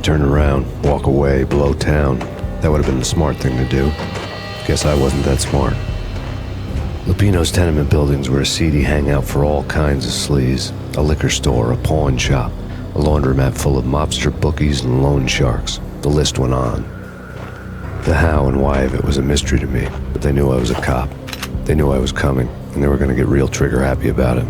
turn around, walk away, blow town. That would have been the smart thing to do. Guess I wasn't that smart. Lupino's tenement buildings were a seedy hangout for all kinds of sleaze. A liquor store, a pawn shop, a laundromat full of mobster bookies and loan sharks. The list went on. The how and why of it was a mystery to me, but they knew I was a cop. They knew I was coming, and they were going to get real trigger happy about it.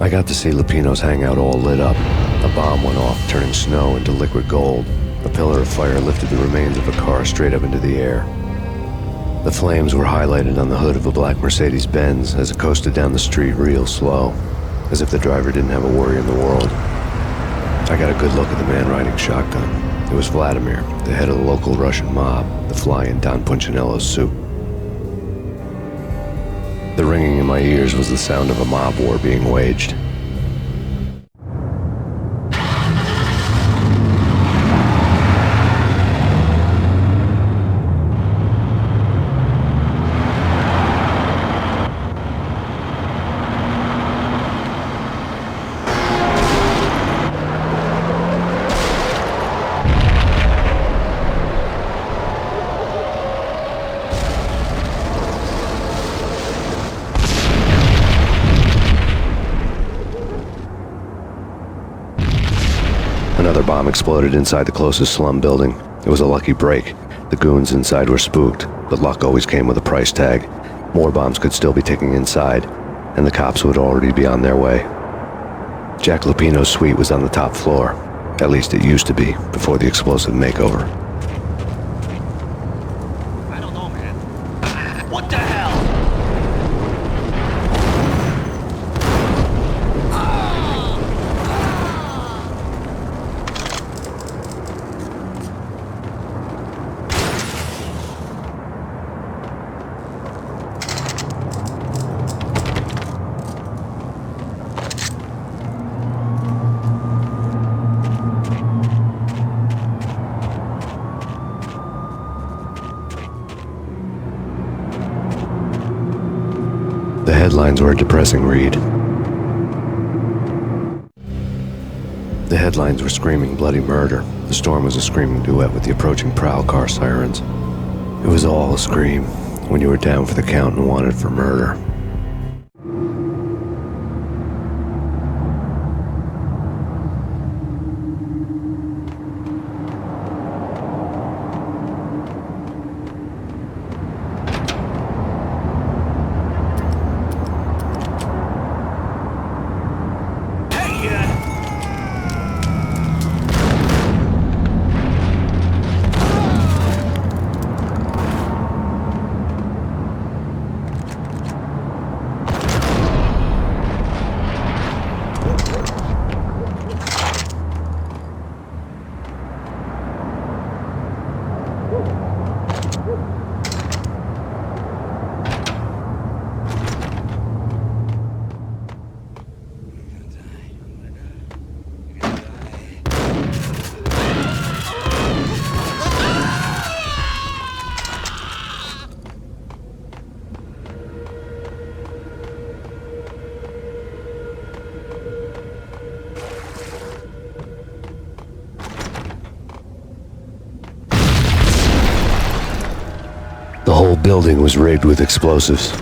I got to see Lupino's hangout all lit up. A bomb went off, turning snow into liquid gold. A pillar of fire lifted the remains of a car straight up into the air. The flames were highlighted on the hood of a black Mercedes-Benz as it coasted down the street real slow, as if the driver didn't have a worry in the world. I got a good look at the man riding shotgun. It was Vladimir, the head of the local Russian mob, the fly in Don Punchinello's soup. The ringing in my ears was the sound of a mob war being waged. Another bomb exploded inside the closest slum building. It was a lucky break. The goons inside were spooked, but luck always came with a price tag. More bombs could still be ticking inside, and the cops would already be on their way. Jack Lupino's suite was on the top floor. At least it used to be, before the explosive makeover. I don't know, man. What the hell? The headlines were a depressing read. The headlines were screaming bloody murder. The storm was a screaming duet with the approaching prowl car sirens. It was all a scream when you were down for the count and wanted for murder. The whole building was rigged with explosives.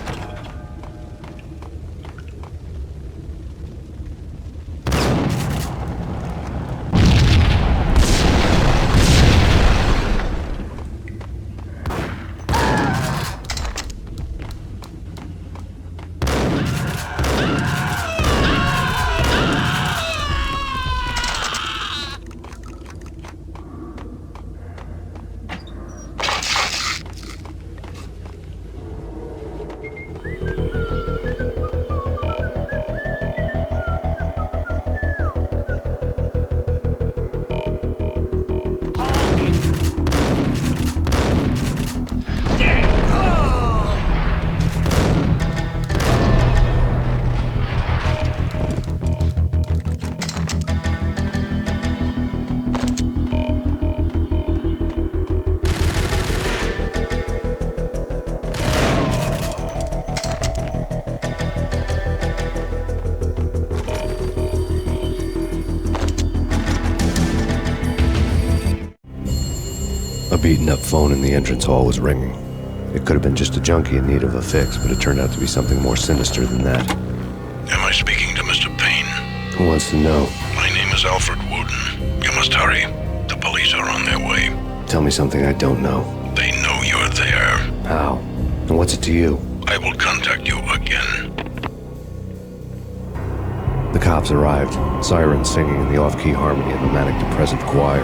beaten-up phone in the entrance hall was ringing. It could have been just a junkie in need of a fix, but it turned out to be something more sinister than that. Am I speaking to Mr. Payne? Who wants to know? My name is Alfred Wooten. You must hurry. The police are on their way. Tell me something I don't know. They know you're there. How? And what's it to you? I will contact you again. The cops arrived, sirens singing in the off-key harmony of a manic-depressive choir.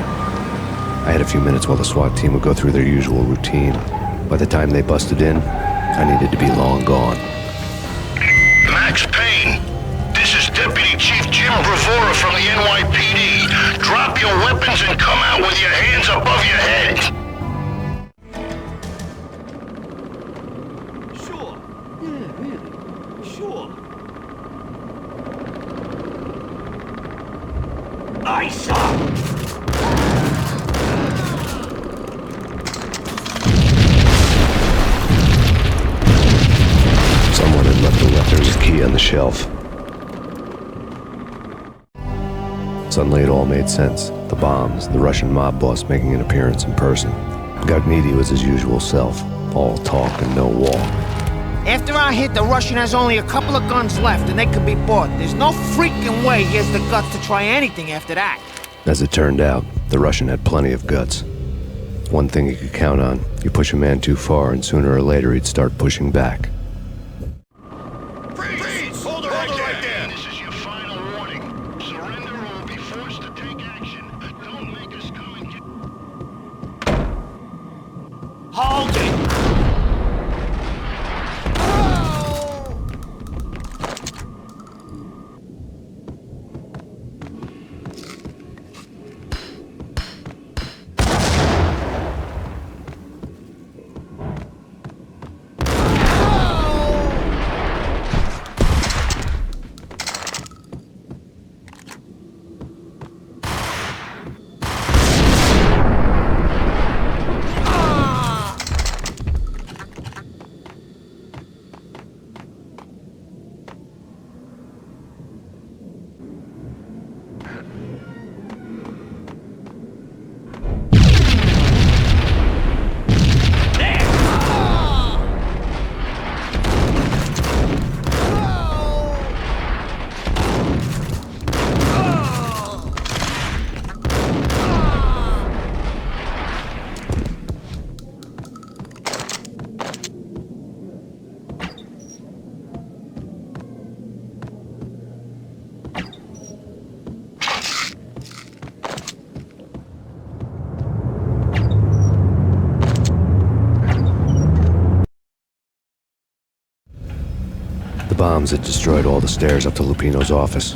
I had a few minutes while the SWAT team would go through their usual routine. By the time they busted in, I needed to be long gone. Max Payne, this is Deputy Chief Jim Bravura from the NYPD. Drop your weapons and come out with your hands above your head. Sure. Yeah, really. Sure. Nice up! Someone had left a weapon's key on the shelf. Suddenly it all made sense. The bombs, the Russian mob boss making an appearance in person. Gognitti was his usual self, all talk and no walk. After our hit, the Russian has only a couple of guns left, and they can be bought. There's no freaking way he has the guts to try anything after that. As it turned out, the Russian had plenty of guts. One thing you could count on, you push a man too far and sooner or later he'd start pushing back. Freeze! Hold it right there! This is your final warning. Surrender or we'll be forced to take action. Don't make us come and get... Hold it! The bombs had destroyed all the stairs up to Lupino's office.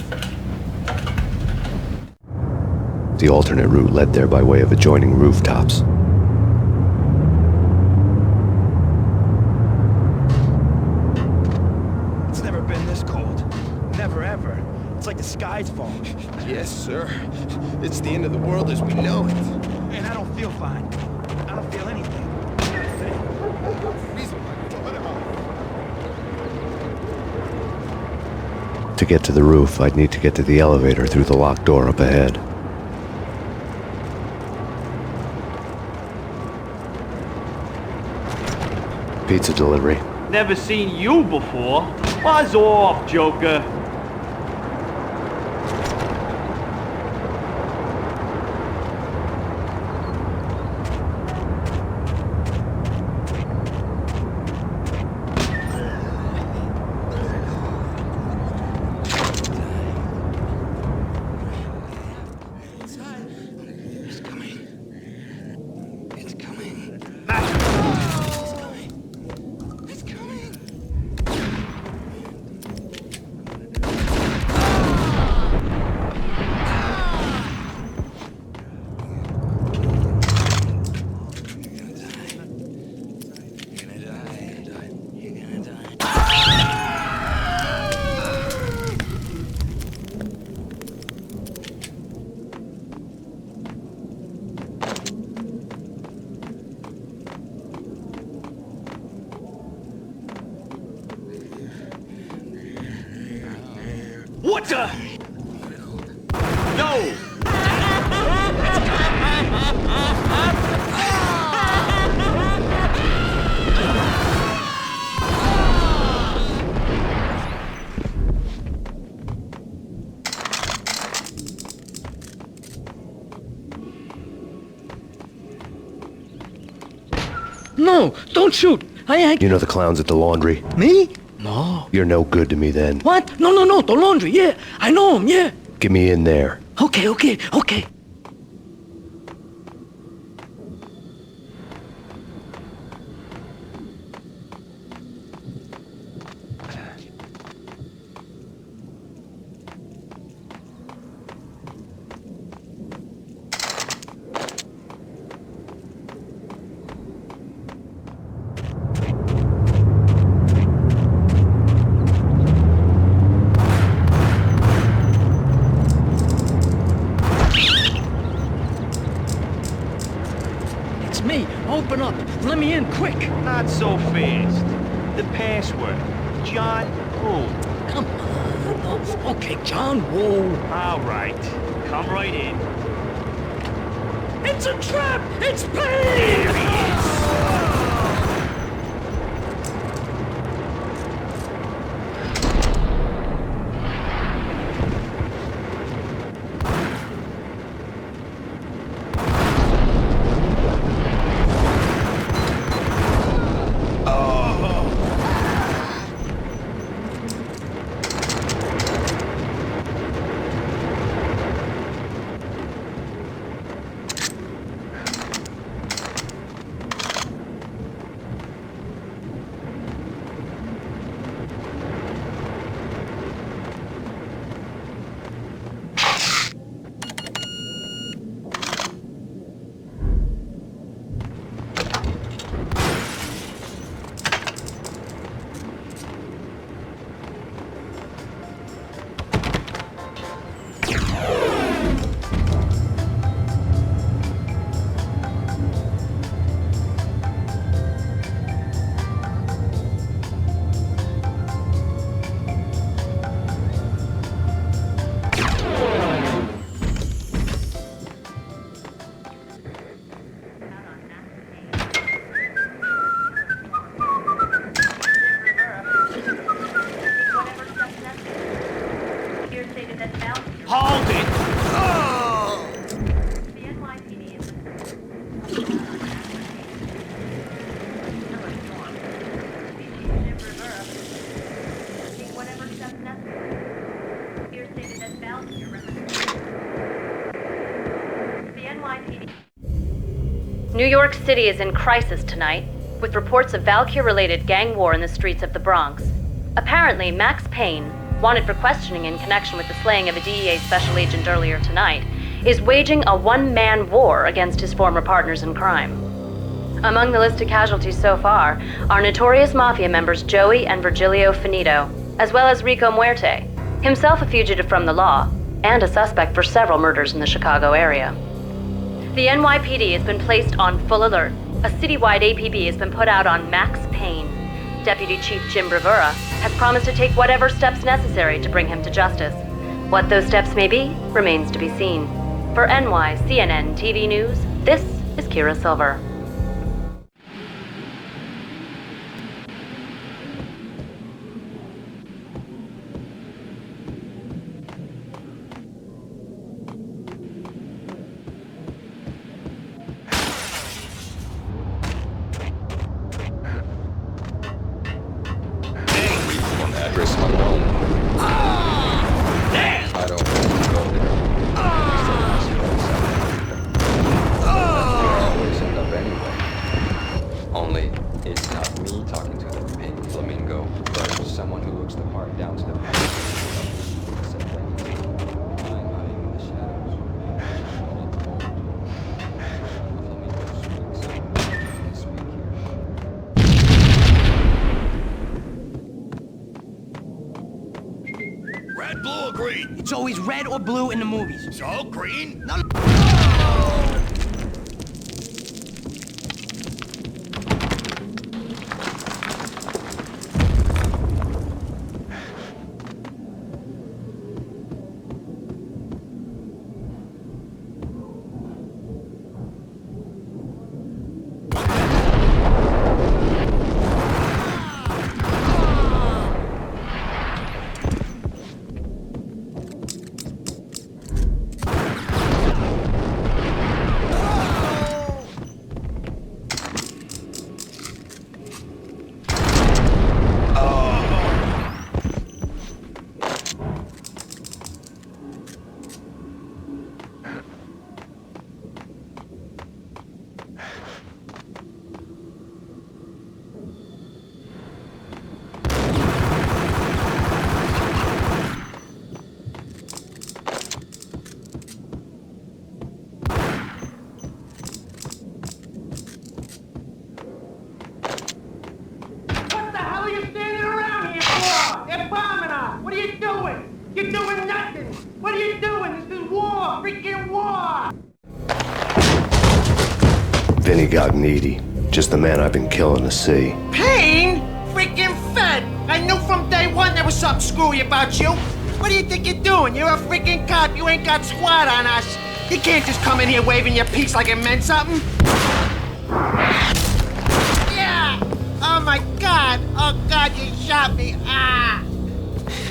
The alternate route led there by way of adjoining rooftops. It's never been this cold. Never ever. It's like the sky's falling. Yes, sir. It's the end of the world as we know it. And I don't feel fine. I don't feel anything. To get to the roof, I'd need to get to the elevator through the locked door up ahead. Pizza delivery. Never seen you before. Buzz off, Joker. What the? No! No, don't shoot. I... You know the clowns at the laundry? Me? No. You're no good to me then. What? No, the laundry, yeah. I know him, yeah. Get me in there. Okay. It's me. Open up. Let me in, quick. Not so fast. The password. John who? Come on. Oh, okay, John, whoa. All right. Come right in. It's a trap! It's Payne! There he is. Hold it! The NYPD is take whatever steps necessary. Here stated as valid your The NYPD. New York City is in crisis tonight, with reports of Valkyr-related gang war in the streets of the Bronx. Apparently, Max Payne, wanted for questioning in connection with the slaying of a DEA special agent earlier tonight, is waging a one-man war against his former partners in crime. Among the list of casualties so far are notorious Mafia members Joey and Virgilio Finito, as well as Rico Muerte, himself a fugitive from the law, and a suspect for several murders in the Chicago area. The NYPD has been placed on full alert. A citywide APB has been put out on Max Payne. Deputy Chief Jim Bravura has promised to take whatever steps necessary to bring him to justice. What those steps may be remains to be seen. For NYCNN TV News, this is Kira Silver. Address unknown. I don't want to go there. Always end up anyway. Only it's not me talking to the pink flamingo, but someone who looks the part down to the pink. I'm hiding in the shadows. Red, blue, or green? It's always red or blue in the movies. So, green? No. Vinnie Gognitti. Just the man I've been killing to see. Payne? Freaking fed! I knew from day one there was something screwy about you. What do you think you're doing? You're a freaking cop. You ain't got squat on us. You can't just come in here waving your piece like it meant something. Yeah! Oh my God! Oh God, you shot me! Ah!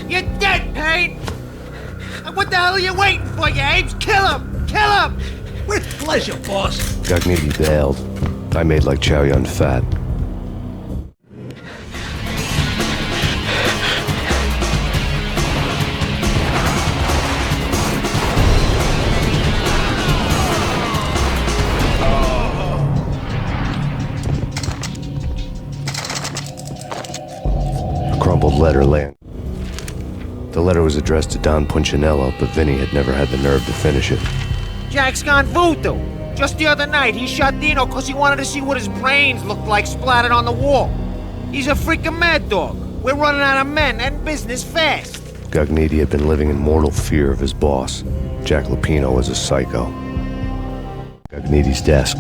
You're dead, Payne! What the hell are you waiting for, you apes? Kill him! Kill him! With pleasure, boss. Gognitti bailed. I made like Chow Yun Fat. A crumpled letter lay. The letter was addressed to Don Punchinello, but Vinny had never had the nerve to finish it. Jack's gone voodoo. Just the other night, he shot Dino because he wanted to see what his brains looked like splattered on the wall. He's a freaking mad dog. We're running out of men and business fast. Gognitti had been living in mortal fear of his boss. Jack Lupino was a psycho. Gognitti's desk.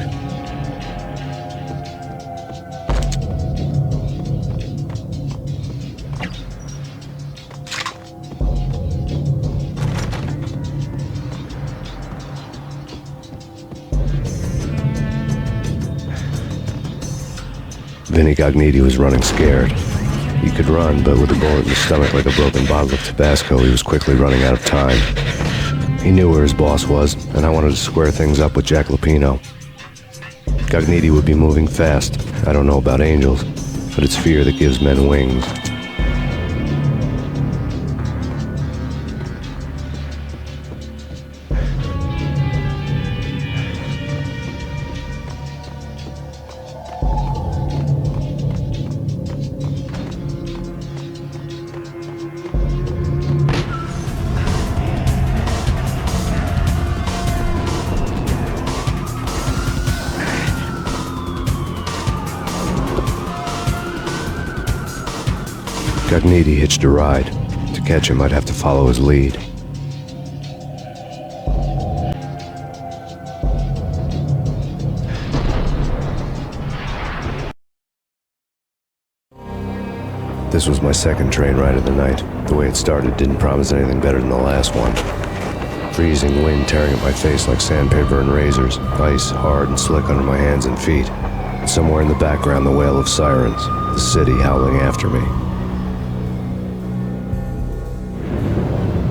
Vinnie Gognitti was running scared. He could run, but with a bullet in his stomach like a broken bottle of Tabasco, he was quickly running out of time. He knew where his boss was, and I wanted to square things up with Jack Lupino. Gognitti would be moving fast. I don't know about angels, but it's fear that gives men wings. Gognitti hitched a ride. To catch him, I'd have to follow his lead. This was my second train ride of the night. The way it started didn't promise anything better than the last one. Freezing wind tearing at my face like sandpaper and razors, ice hard and slick under my hands and feet. Somewhere in the background, the wail of sirens, the city howling after me.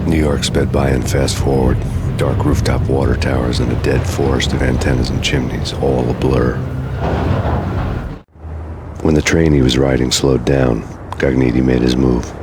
New York sped by in fast forward. Dark rooftop water towers and a dead forest of antennas and chimneys, all a blur. When the train he was riding slowed down, Gognitti made his move.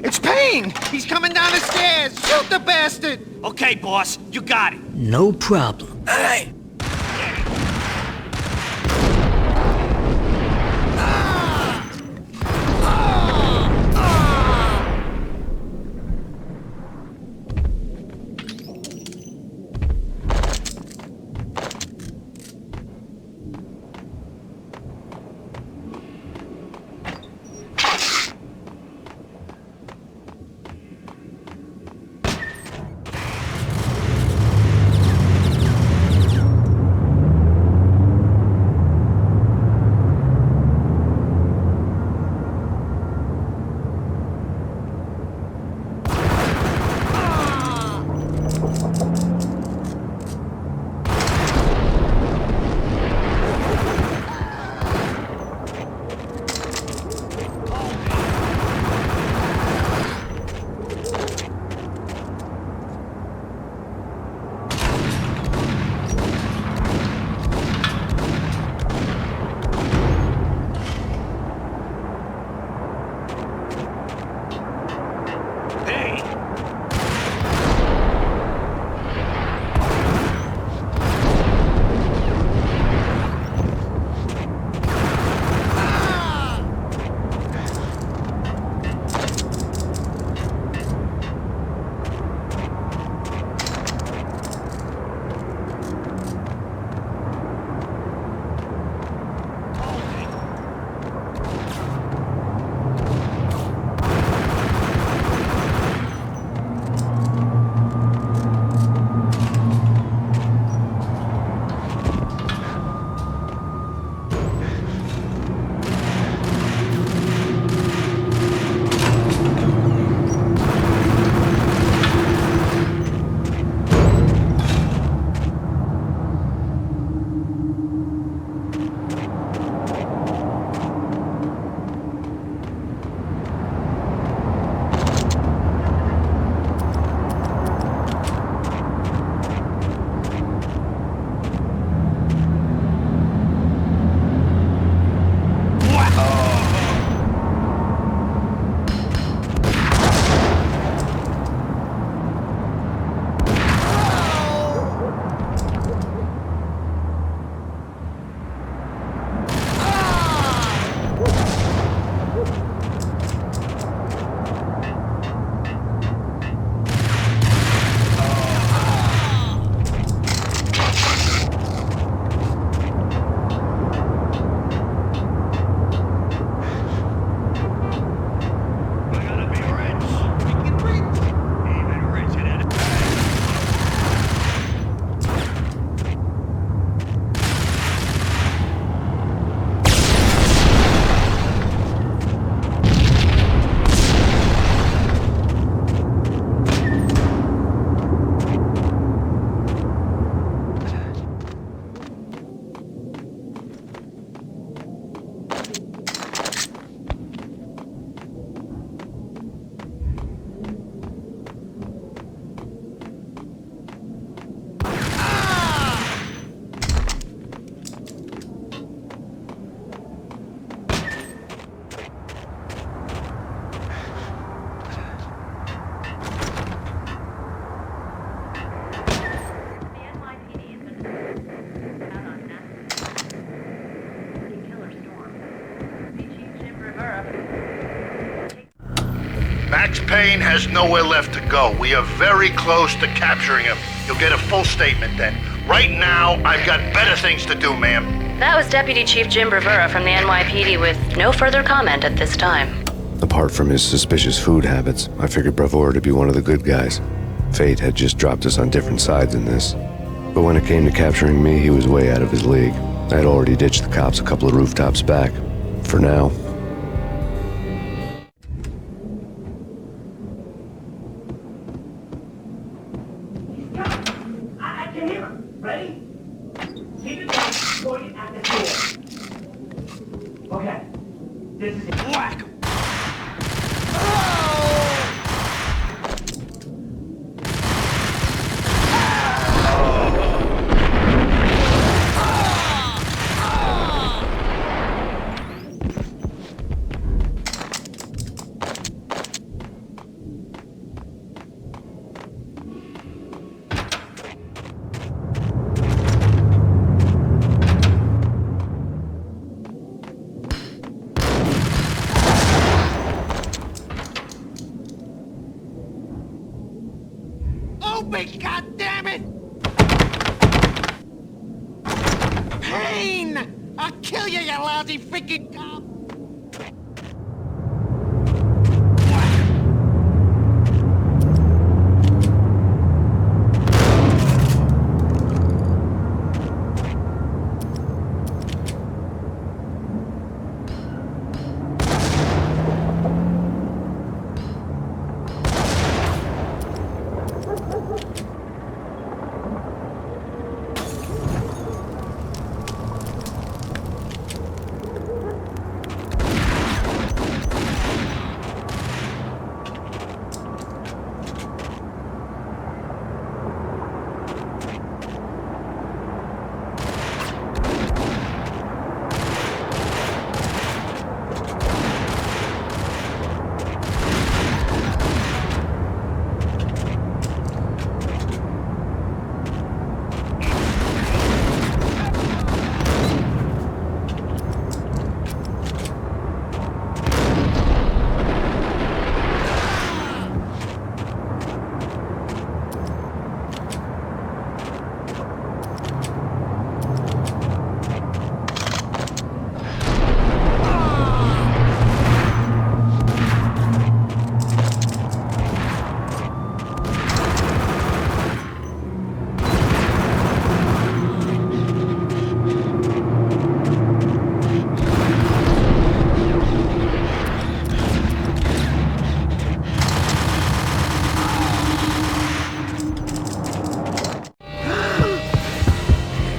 It's Payne! He's coming down the stairs! Shoot the bastard! Okay, boss, you got it. No problem. Hey! Max Payne has nowhere left to go. We are very close to capturing him. You'll get a full statement then. Right now, I've got better things to do, ma'am. That was Deputy Chief Jim Bravura from the NYPD with no further comment at this time. Apart from his suspicious food habits, I figured Bravura to be one of the good guys. Fate had just dropped us on different sides in this. But when it came to capturing me, he was way out of his league. I had already ditched the cops a couple of rooftops back. For now. I can hear him. Ready? Keep it down. Point at the door. Okay. This is it. Whack! Open, goddammit! Payne! I'll kill you, you lousy freaking cop!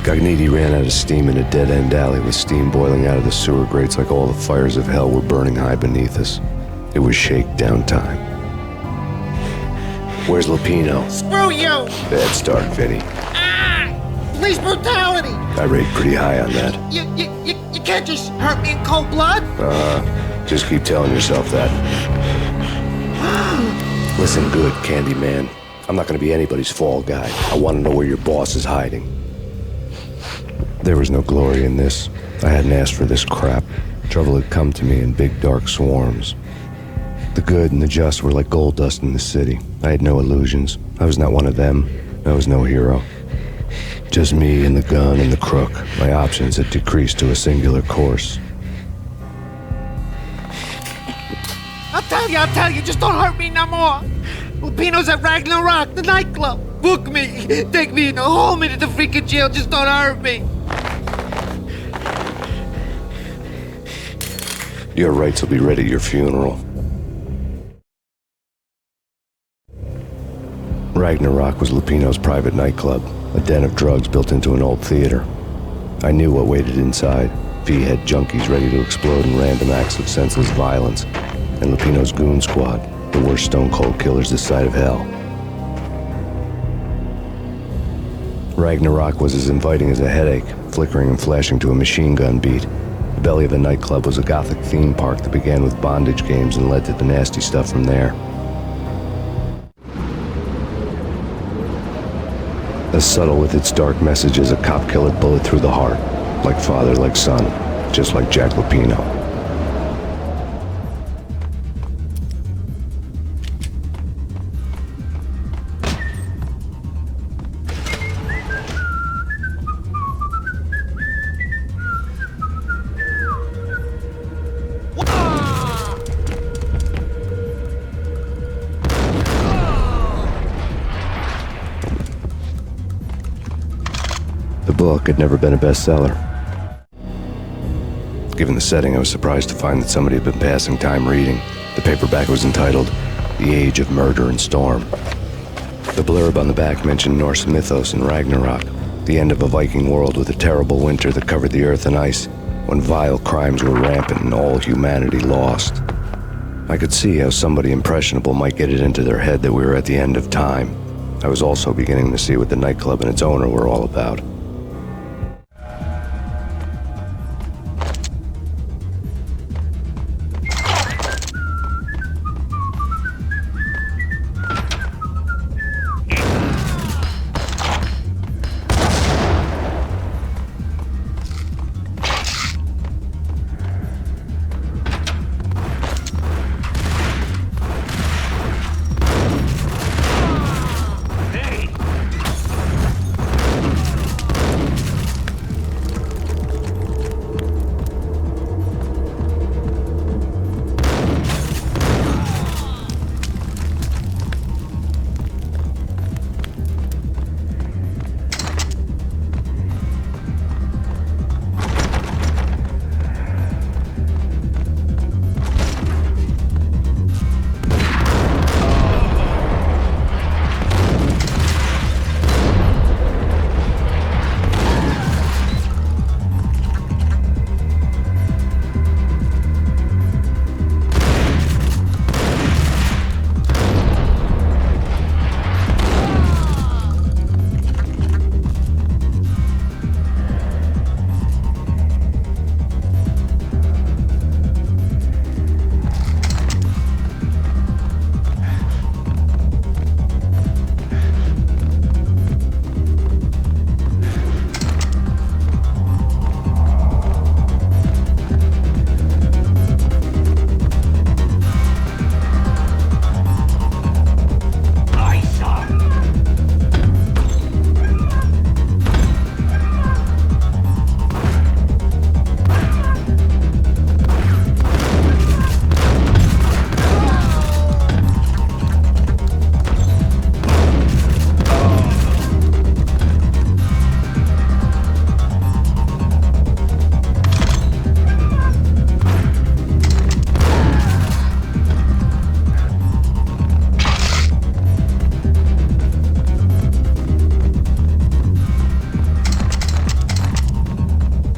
Gognitti ran out of steam in a dead-end alley with steam boiling out of the sewer grates like all the fires of hell were burning high beneath us. It was shakedown time. Where's Lupino? Screw you! Bad start, Vinnie. Police brutality! I rate pretty high on that. You can't just hurt me in cold blood? Just keep telling yourself that. Listen good, Candyman. I'm not gonna be anybody's fall guy. I wanna know where your boss is hiding. There was no glory in this. I hadn't asked for this crap. Trouble had come to me in big dark swarms. The good and the just were like gold dust in the city. I had no illusions. I was not one of them. I was no hero. Just me and the gun and the crook. My options had decreased to a singular course. I'll tell you, just don't hurt me no more. Lupino's at Ragna Rock, the nightclub. Book me, take me in, haul me to the freaking jail, just don't hurt me. Your rights will be ready at your funeral. Ragna Rock was Lupino's private nightclub, a den of drugs built into an old theater. I knew what waited inside. V-head junkies ready to explode in random acts of senseless violence, and Lupino's goon squad, the worst stone-cold killers this side of hell. Ragna Rock was as inviting as a headache, flickering and flashing to a machine gun beat. The belly of the nightclub was a gothic theme park that began with bondage games and led to the nasty stuff from there. As subtle with its dark message as a cop killer bullet through the heart, like father, like son, just like Jack Lupino. book had never been a bestseller. Given the setting, I was surprised to find that somebody had been passing time reading. The paperback was entitled The Age of Murder and Storm. The blurb on the back mentioned Norse mythos and Ragna Rock, the end of a Viking world with a terrible winter that covered the earth in ice, when vile crimes were rampant and all humanity lost. I could see how somebody impressionable might get it into their head that we were at the end of time. I was also beginning to see what the nightclub and its owner were all about.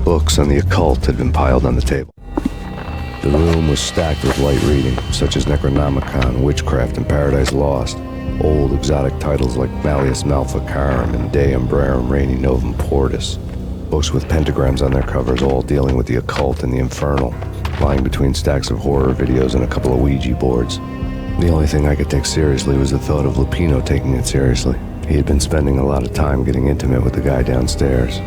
Books on the occult had been piled on the table. The room was stacked with light reading, such as Necronomicon, Witchcraft, and Paradise Lost. Old exotic titles like Malleus Maleficarum and De Umbrarum Reini Novum Portus. Books with pentagrams on their covers, all dealing with the occult and the infernal, lying between stacks of horror videos and a couple of Ouija boards. The only thing I could take seriously was the thought of Lupino taking it seriously. He had been spending a lot of time getting intimate with the guy downstairs.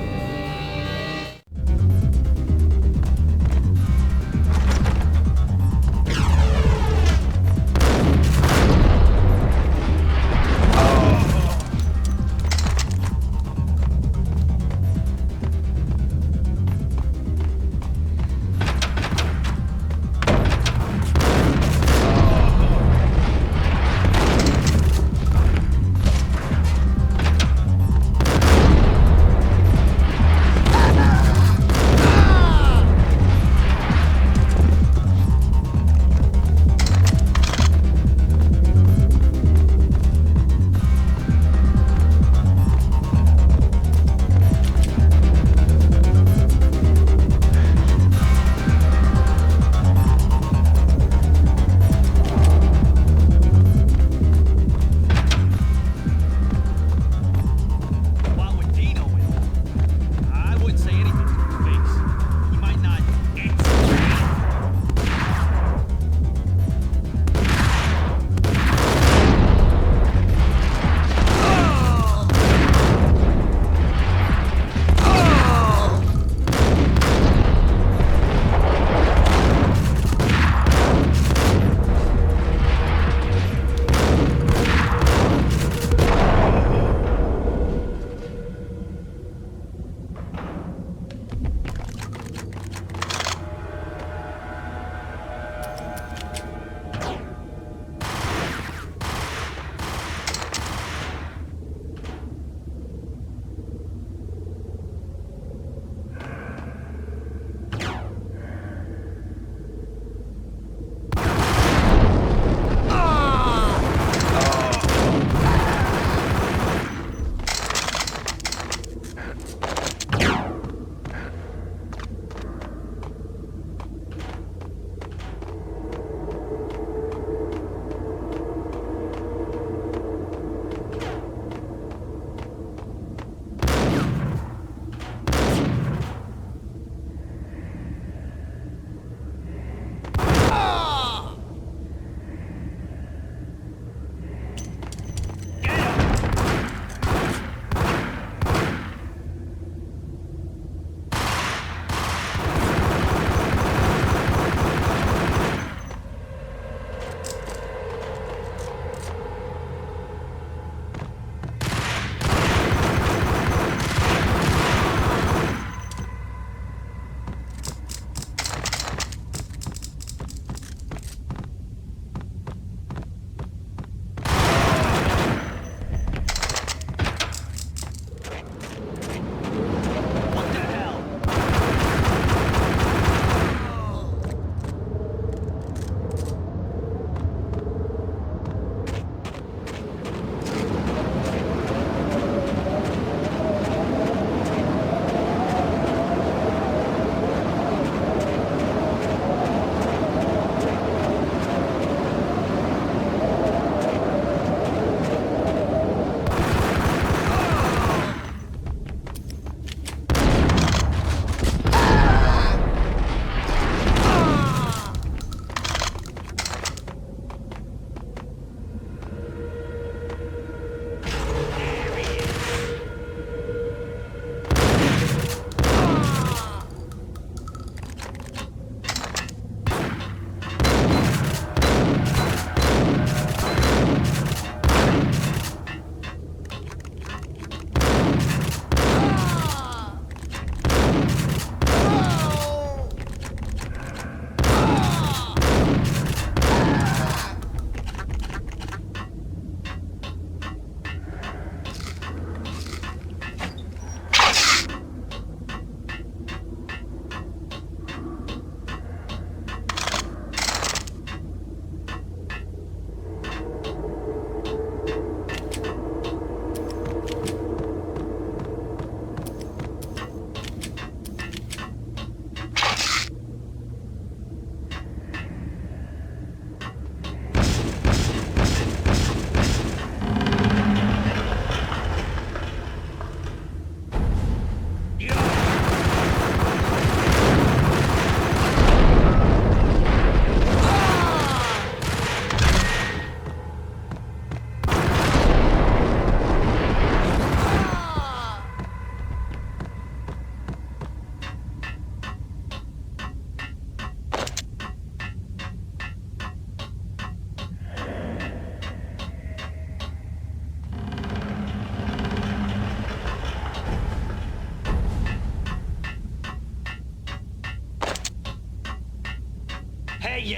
Hey,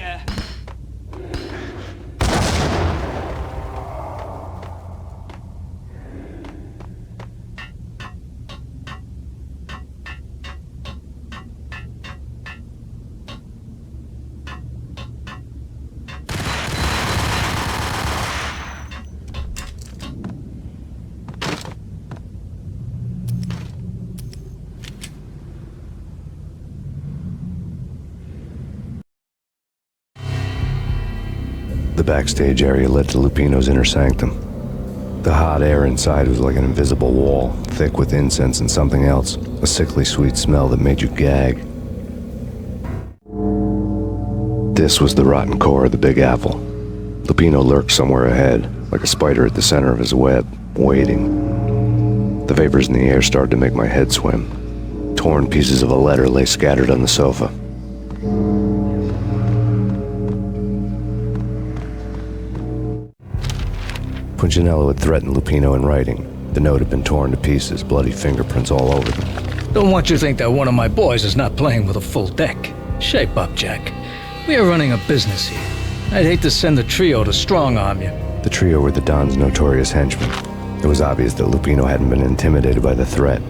The backstage area led to Lupino's inner sanctum. The hot air inside was like an invisible wall, thick with incense and something else, a sickly sweet smell that made you gag. This was the rotten core of the Big Apple. Lupino lurked somewhere ahead, like a spider at the center of his web, waiting. The vapors in the air started to make my head swim. Torn pieces of a letter lay scattered on the sofa. Punchinello had threatened Lupino in writing. The note had been torn to pieces, bloody fingerprints all over them. Don't want you to think that one of my boys is not playing with a full deck. Shape up, Jack. We are running a business here. I'd hate to send the trio to strong-arm you. The trio were the Don's notorious henchmen. It was obvious that Lupino hadn't been intimidated by the threat.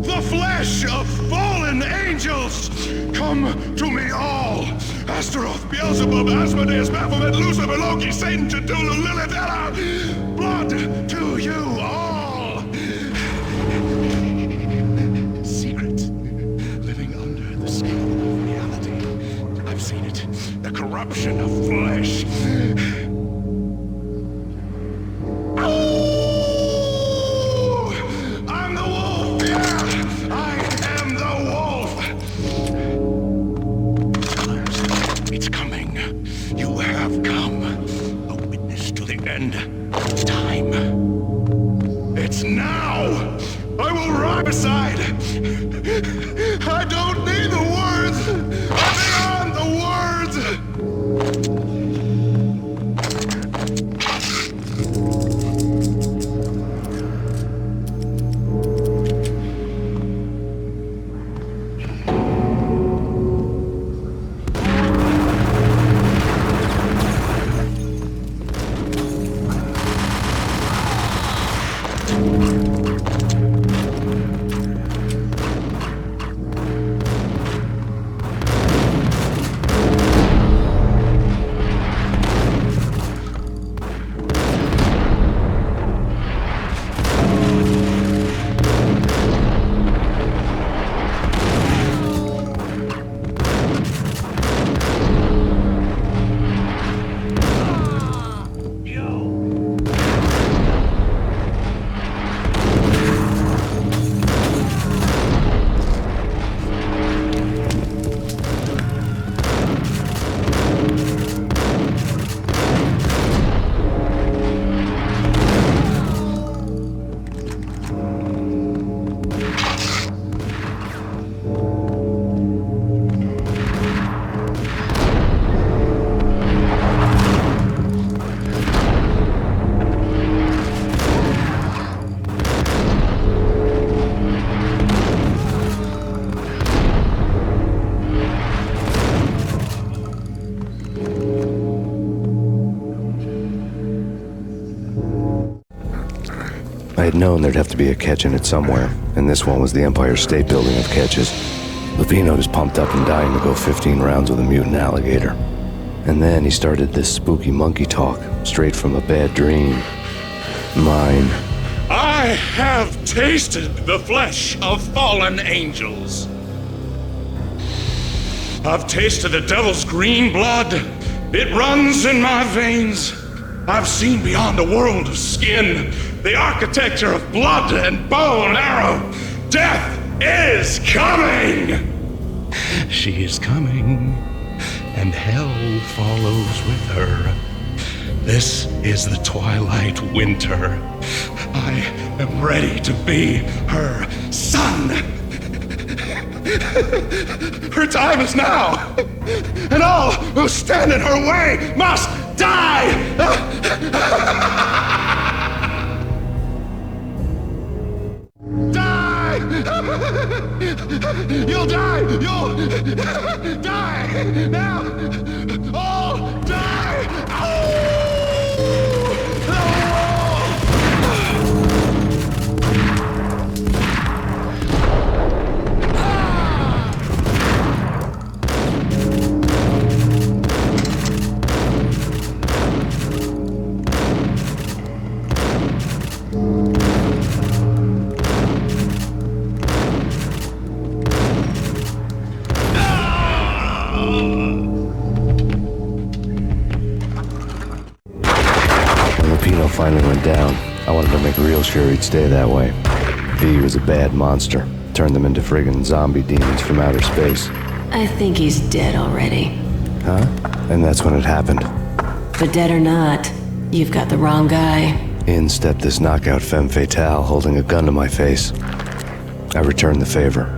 The flesh of fallen angels! Come to me all! Astaroth, Beelzebub, Asmodeus, Baphomet, Lucifer, Loki, Satan, Cthulhu, Lilith, Ella! Blood to you all! Secret, living under the skin of reality. I've seen it. The corruption of flesh. I'm the wolf! Yeah! I am the wolf! It's coming. You have come. A witness to the end of time. It's now! I will rise beside. I don't need the words! I'm beyond the words! I had known there'd have to be a catch in it somewhere, and this one was the Empire State Building of catches. Lupino was pumped up and dying to go 15 rounds with a mutant alligator. And then he started this spooky monkey talk, straight from a bad dream. Mine. I have tasted the flesh of fallen angels. I've tasted the devil's green blood. It runs in my veins. I've seen beyond a world of skin, the architecture of blood and bow and arrow. Death is coming! She is coming, and hell follows with her. This is the twilight winter. I am ready to be her son. Her time is now, and all who stand in her way must die! Die! You'll die! You'll die! Now! All die! Oh! Lupino finally went down. I wanted to make real sure he'd stay that way. V was a bad monster. Turned them into friggin' zombie demons from outer space. I think he's dead already. Huh? And that's when it happened. But dead or not, you've got the wrong guy. In stepped this knockout femme fatale holding a gun to my face. I returned the favor.